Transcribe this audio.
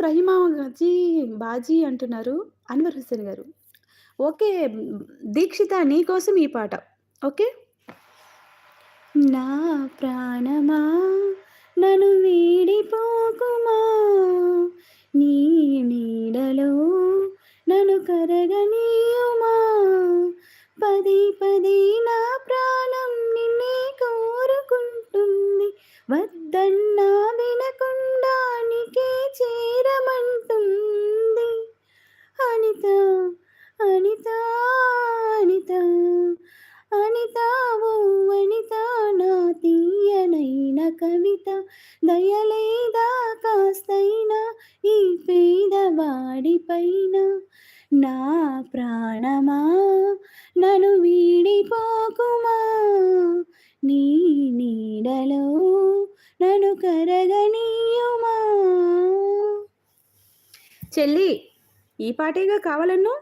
Rahima G bhaji అంటున్నారు. అన్వర్ హుసేన్ గారు. Okay. Dikshita నీకోసం ఈ పాట. ఓకే. నా ప్రాణమా నన్ను వీడిపోకుమా, నీ నీడలో నన్ను కరగనీయుమా, పదే పదే నా ప్రాణం నిన్నే కోరుకుంటుంది, వద్దన్నా వినకుండా నీకే చేరమంటుంది. అనిత అనిత అనిత అనిత ఓ అనిత, నా తీయనైన కవిత దయలేదా కాస్తైనా ఈ పేదవాడి పైన. నా ప్రాణమా నన్ను వీడిపోకుమా, నీ నీడలో నన్ను కరగనీయుమా. చెల్లి ఈ పాటేగా కావాలన్నావు.